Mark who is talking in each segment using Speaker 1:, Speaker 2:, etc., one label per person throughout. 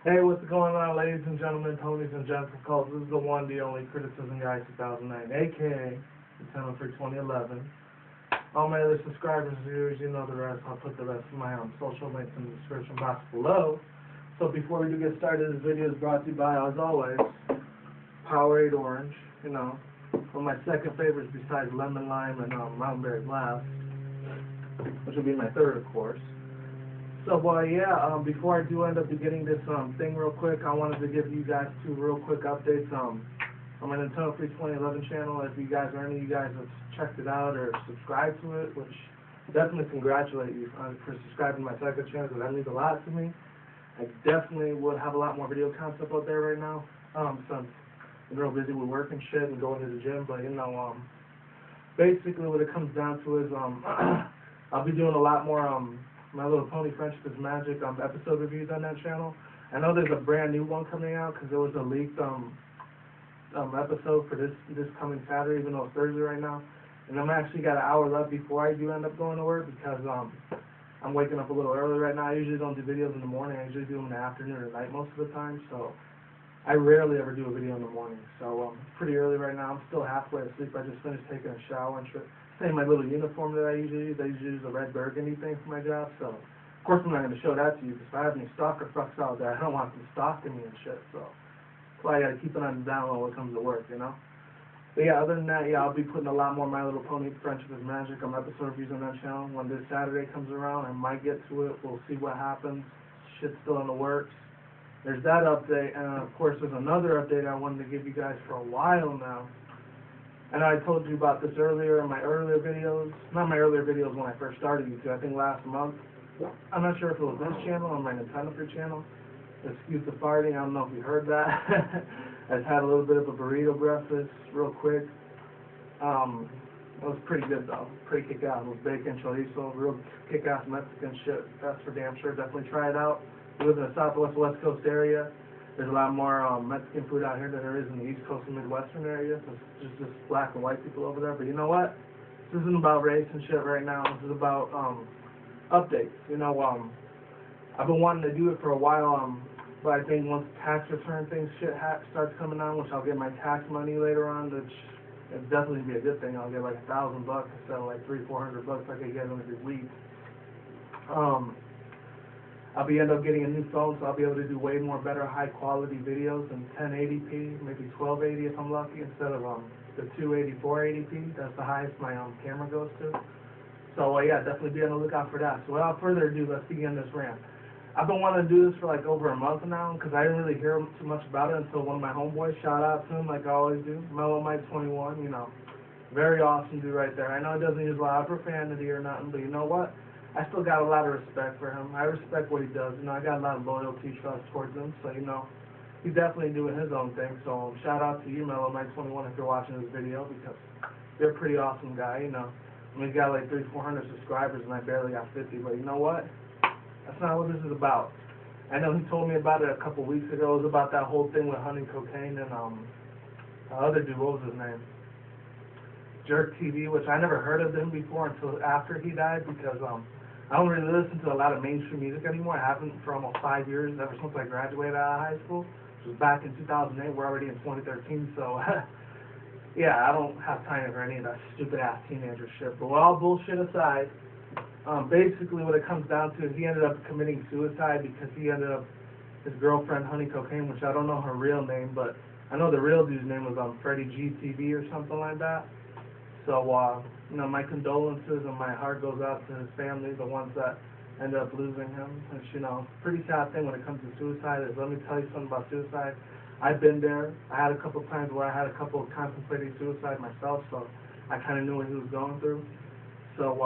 Speaker 1: Hey, what's going on, ladies and gentlemen, Tonys and Gentle. This is the one, the only Criticism Guy 2009, aka Lieutenant for 2011. All my other subscribers, viewers, you know the rest. I'll put the rest of my social links in the description box below. So before we do get started, this video is brought to you by, as always, Powerade Orange. You know, one of my second favorites besides Lemon Lime and Mountain Berry Blast, which will be my third, of course. So, before I do end up getting this thing real quick, I wanted to give you guys two real quick updates on my Nintendo Free 2011 channel. If you guys or any of you guys have checked it out or subscribed to it, which definitely congratulate you for subscribing to my second channel, because that means a lot to me. I definitely would have a lot more video content out there right now, since I'm real busy with work and shit and going to the gym. But basically what it comes down to is I'll be doing a lot more My Little Pony Friendship is Magic episode reviews on that channel. I know there's a brand new one coming out because there was a leaked episode for this coming Saturday, even though it's Thursday right now. And I'm actually got an hour left before I do end up going to work because I'm waking up a little early right now. I usually don't do videos in the morning. I usually do them in the afternoon or night most of the time. So I rarely ever do a video in the morning. So it's pretty early right now. I'm still halfway asleep. I just finished taking a shower and stay in my little uniform that I usually use. I usually use a red burgundy thing for my job. So of course I'm not going to show that to you because if I have any stalker fucks out there, I don't want them stalking me and shit. So that's why I got to keep it on the down low when it comes to work, you know. But yeah, other than that, I'll be putting a lot more My Little Pony Friendship is Magic episode reviews on that channel. When this Saturday comes around, I might get to it. We'll see what happens. Shit's still in the works. There's that update, and of course there's another update I wanted to give you guys for a while now. And I told you about this earlier in my earlier videos. Not my earlier videos when I first started YouTube, I think last month. I'm not sure if it was this channel or my Nintendo Free channel. Excuse the farting, I don't know if you heard that. I just had a little bit of a burrito breakfast, real quick. It was pretty good though, pretty kick-ass. It was bacon, chorizo, real kick-ass Mexican shit. That's for damn sure, definitely try it out. We live in the Southwest West Coast area. There's a lot more Mexican food out here than there is in the East Coast and Midwestern area. So it's just black and white people over there. But you know what? This isn't about race and shit right now. This is about updates. You know, I've been wanting to do it for a while. But I think once tax return things starts coming on, which I'll get my tax money later on, which it'd definitely be a good thing. I'll get like $1,000 instead of like $300-400 like I get every week. I'll end up getting a new phone, so I'll be able to do way more better, high quality videos in 1080p, maybe 1280 if I'm lucky, instead of the 280, 480p. That's the highest my camera goes to. So yeah, definitely be on the lookout for that. So without further ado, let's begin this rant. I've been wanting to do this for like over a month now, because I didn't really hear too much about it until one of my homeboys, shout out to him like I always do, Mellow Mike 21, you know, very awesome dude right there. I know he doesn't use a lot of profanity or nothing, but you know what? I still got a lot of respect for him. I respect what he does. You know, I got a lot of loyalty, trust towards him. So, you know, he's definitely doing his own thing. So, shout out to you, Mellow Mike 21, if you're watching this video, because you're a pretty awesome guy, you know. I mean, he's got like 300-400 subscribers, and I barely got 50. But you know what? That's not what this is about. I know he told me about it a couple weeks ago. It was about that whole thing with Honey Cocaine and the other dude, what was his name? Jerk TV, which I never heard of him before until after he died, because I don't really listen to a lot of mainstream music anymore. I haven't for almost 5 years, ever since I graduated out of high school, which was back in 2008. We're already in 2013, so yeah, I don't have time for any of that stupid-ass teenager shit. But all bullshit aside, basically what it comes down to is he ended up committing suicide because his girlfriend, Honey Cocaine, which I don't know her real name, but I know the real dude's name was Freddie GTV or something like that. So, you know, my condolences and my heart goes out to his family, the ones that ended up losing him. It's, you know, pretty sad thing when it comes to suicide. Let me tell you something about suicide. I've been there. I had a couple times where I had a couple of contemplating suicide myself, so I kind of knew what he was going through. So,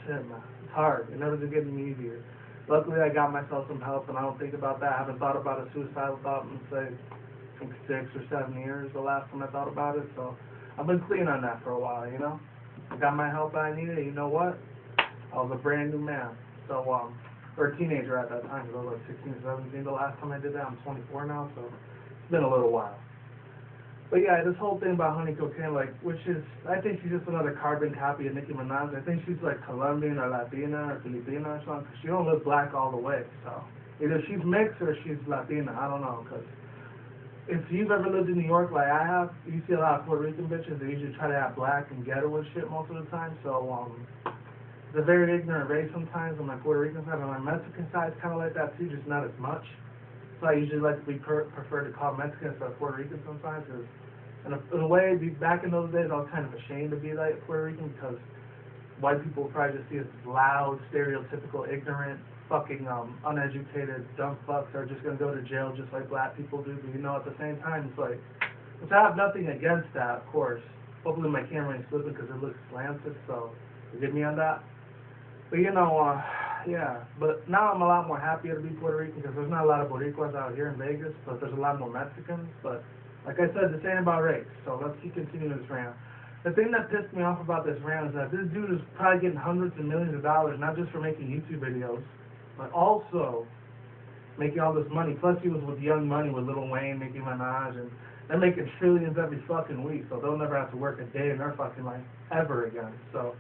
Speaker 1: shit, man, it's hard. It never did get any easier. Luckily, I got myself some help, and I don't think about that. I haven't thought about a suicidal thought in, say, I think 6 or 7 years, the last time I thought about it, so I've been clean on that for a while, you know. I got my help that I needed. You know what? I was a brand new man. So, or a teenager at that time. I was like 16 or 17 the last time I did that. I'm 24 now, so it's been a little while. But yeah, this whole thing about Honey Cocaine, like, which is, I think she's just another carbon copy of Nicki Minaj. I think she's like Colombian or Latina or Filipina or something, because she don't look black all the way, so Either she's mixed or she's Latina. I don't know, because if you've ever lived in New York like I have, you see a lot of Puerto Rican bitches. They usually try to act black and ghetto and shit most of the time. So it's a very ignorant race sometimes on my Puerto Rican side. On my Mexican side, it's kind of like that too, just not as much. So I usually like to be prefer to call Mexicans instead of Puerto Rican sometimes. Cause in a way, back in those days, I was kind of ashamed to be like Puerto Rican because white people probably just see us as loud, stereotypical, ignorant, fucking uneducated, dumb fucks that are just going to go to jail just like black people do. But, you know, at the same time, it's like, which I have nothing against that, of course. Hopefully my camera ain't slipping because it looks slanted, so forgive me on that. But, you know, yeah. But now I'm a lot more happier to be Puerto Rican because there's not a lot of Boricuas out here in Vegas, but there's a lot more Mexicans. But, like I said, this ain't about race, so let's keep continuing this rant. The thing that pissed me off about this rant is that this dude is probably getting hundreds of millions of dollars, not just for making YouTube videos, but also making all this money. Plus, he was with Young Money, with Lil Wayne, Nicki Minaj, and they're making trillions every fucking week, so they'll never have to work a day in their fucking life ever again. So,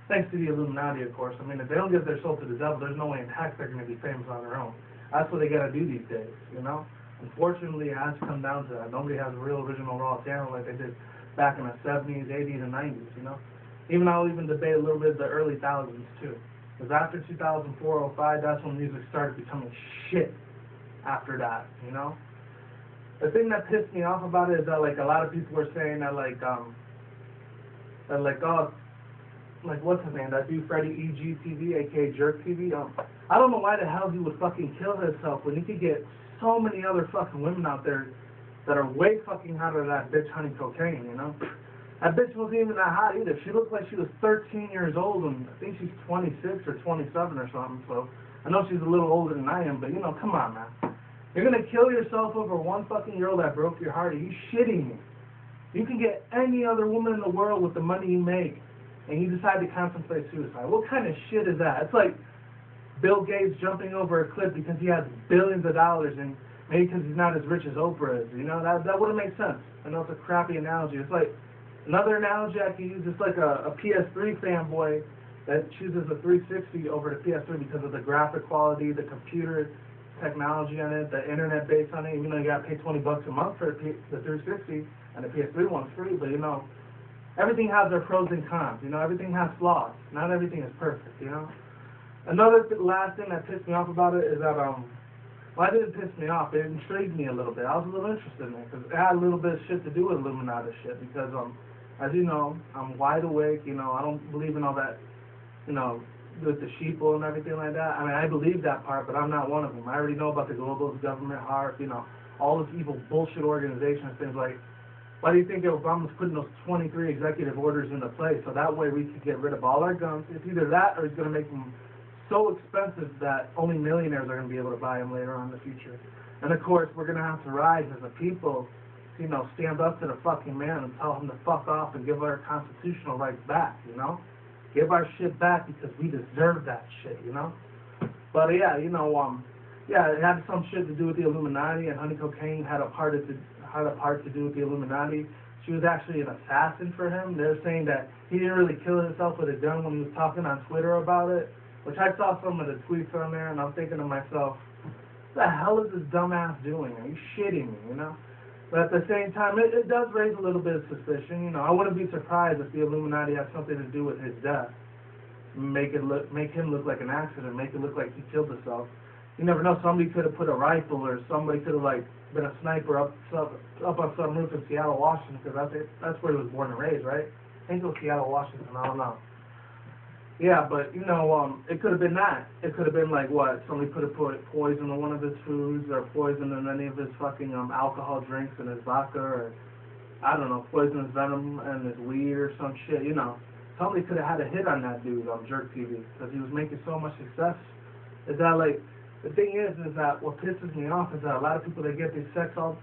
Speaker 1: thanks to the Illuminati, of course. I mean, if they don't give their soul to the devil, there's no way in heck they're going to be famous on their own. That's what they got to do these days, you know? Unfortunately, it has come down to that. Nobody has a real original raw talent like they did back in the 70s, 80s, and 90s, you know? Even I'll even debate a little bit the early thousands, too. Because after 2004, 05, that's when music started becoming shit after that, you know? The thing that pissed me off about it is that, like, a lot of people were saying that, like, oh, like, what's his name? That dude, Freddie EGTV, a.k.a. Jerk TV. I don't know why the hell he would fucking kill himself when he could get so many other fucking women out there that are way fucking hotter than that bitch Honey Cocaine, you know? That bitch wasn't even that hot either. She looked like she was 13 years old, and I think she's 26 or 27 or something, so I know she's a little older than I am, but, you know, come on, man. You're gonna kill yourself over one fucking girl that broke your heart? Are you shitting me? You can get any other woman in the world with the money you make, and you decide to contemplate suicide. What kind of shit is that? It's like Bill Gates jumping over a cliff because he has billions of dollars, and maybe because he's not as rich as Oprah is, you know? That wouldn't make sense. I know it's a crappy analogy. It's like, another analogy I could use is like a ps3 fanboy that chooses a 360 over the PS3 because of the graphic quality, the computer technology on it, the internet base on it, even though you got to pay $20 a month for the 360, and the PS3 one's free, but, you know, everything has their pros and cons, you know, everything has flaws. Not everything is perfect, you know? Another last thing that pissed me off about it is that, well, it didn't piss me off, it intrigued me a little bit. I was a little interested in it, because it had a little bit of shit to do with Illuminati shit, because, as you know, I'm wide awake, you know, I don't believe in all that, you know, with the sheeple and everything like that. I mean, I believe that part, but I'm not one of them. I already know about the globalist government, HARP, you know, all this evil bullshit organizations, things like, why do you think Obama's putting those 23 executive orders into place? So that way we could get rid of all our guns. It's either that or he's going to make them so expensive that only millionaires are going to be able to buy them later on in the future. And of course, we're going to have to rise as a people, you know, stand up to the fucking man and tell him to fuck off and give our constitutional rights back, you know? Give our shit back because we deserve that shit, you know? But yeah, you know, yeah, it had some shit to do with the Illuminati, and Honey Cocaine had a part to do with the Illuminati. She was actually an assassin for him. They're saying that he didn't really kill himself with a gun when he was talking on Twitter about it, which I saw some of the tweets on there, and I'm thinking to myself, what the hell is this dumbass doing? Are you shitting me, you know? But at the same time, it does raise a little bit of suspicion. You know, I wouldn't be surprised if the Illuminati has something to do with his death. Make him look like an accident, make it look like he killed himself. You never know, somebody could have put a rifle, or somebody could have, like, been a sniper up on some roof in Seattle, Washington, because that's where he was born and raised, right? I think it was Seattle, Washington, I don't know. Yeah, but, you know, it could have been that. It could have been, like, what, somebody put poison in one of his foods, or poison in any of his fucking alcohol drinks and his vodka, or, I don't know, poisonous venom and his weed or some shit, you know. Somebody could have had a hit on that dude on Jerk TV, because he was making so much success. Is that, like, the thing is that what pisses me off is that a lot of people, they get their sex too,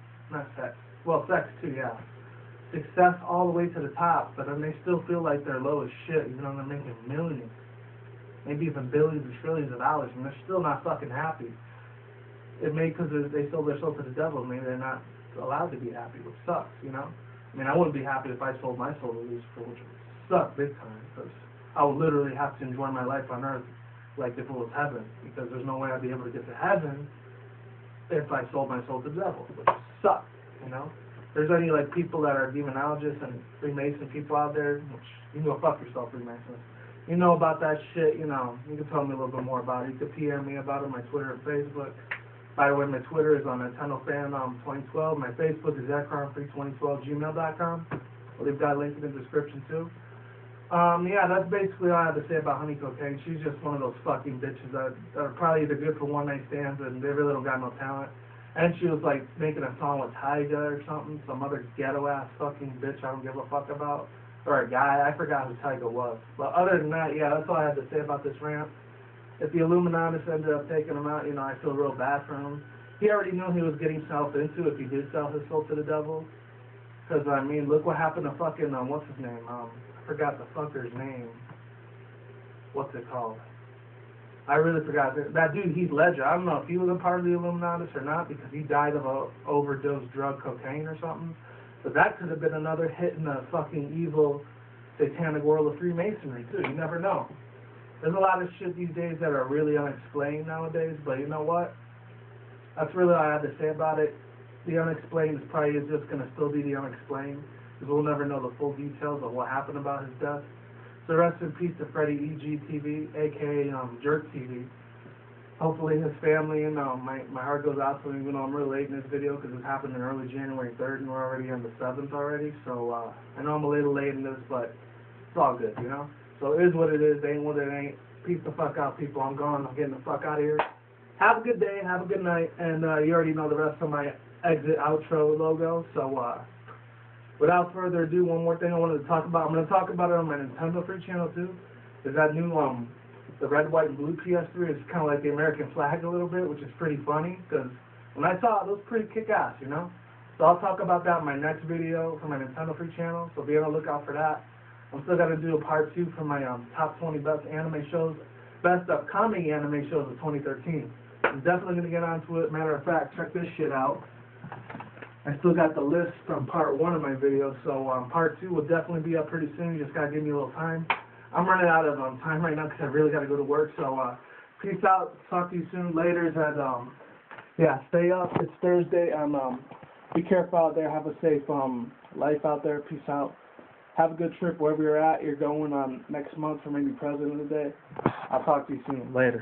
Speaker 1: yeah. Success all the way to the top, but then they still feel like they're low as shit, even though they're making millions, maybe even billions and trillions of dollars, and they're still not fucking happy. It may because they sold their soul to the devil, maybe they're not allowed to be happy, which sucks, you know? I mean, I wouldn't be happy if I sold my soul to Lucifer, which would suck big time, because I would literally have to enjoy my life on earth like if it was heaven, because there's no way I'd be able to get to heaven if I sold my soul to the devil, which sucks, you know? There's any, like, people that are demonologists and Freemason people out there, which, you can go fuck yourself, Freemasons. You know about that shit, you know, you can tell me a little bit more about it. You can PM me about it on my Twitter and Facebook. By the way, my Twitter is on NintendoFan2012. My Facebook is @CarnFree2012gmail.com. I'll leave that link in the description, too. Yeah, that's basically all I have to say about Honey Cocaine. She's just one of those fucking bitches that are probably either good for one-night stands and they really don't got no talent. And she was, like, making a song with Tyga or something, some other ghetto-ass fucking bitch I don't give a fuck about. Or a guy, I forgot who Tyga was. But other than that, yeah, that's all I had to say about this rant. If the Illuminatis ended up taking him out, you know, I feel real bad for him. He already knew he was getting himself into if he did sell his soul to the devil. Because, I mean, look what happened to fucking, what's his name? I forgot the fucker's name. What's it called? I really forgot. That dude, Heath Ledger. I don't know if he was a part of the Illuminatis or not, because he died of a overdose drug cocaine or something. But that could have been another hit in the fucking evil satanic world of Freemasonry, too. You never know. There's a lot of shit these days that are really unexplained nowadays, but you know what? That's really all I have to say about it. The unexplained is probably just going to still be the unexplained, because we'll never know the full details of what happened about his death. So rest in peace to Freddie EGTV, a.k.a. Jerk TV. Hopefully his family, and my heart goes out to him, even though I'm really late in this video, because it happened in early January 3rd, and we're already on the 7th already. So I know I'm a little late in this, but it's all good, you know? So it is what it is, ain't what it ain't. Peace the fuck out, people. I'm gone. I'm getting the fuck out of here. Have a good day. Have a good night. And you already know the rest of my exit outro logo. So without further ado, one more thing I wanted to talk about. I'm going to talk about it on my Nintendo Free channel too. Is that new the red, white, and blue PS3 is kind of like the American flag a little bit, which is pretty funny because when I saw it, it was pretty kick-ass, you know? So I'll talk about that in my next video for my Nintendo Free channel. So be on the lookout for that. I'm still going to do a part 2 for my top 20 best anime shows, best upcoming anime shows of 2013. I'm definitely going to get onto it. Matter of fact, check this shit out. I still got the list from part 1 of my video, so part 2 will definitely be up pretty soon. You just got to give me a little time. I'm running out of time right now because I really got to go to work, so peace out. Talk to you soon. Later, and yeah, stay up. It's Thursday, and be careful out there. Have a safe life out there. Peace out. Have a good trip wherever you're at. You're going next month for maybe President's Day. I'll talk to you soon. Laters.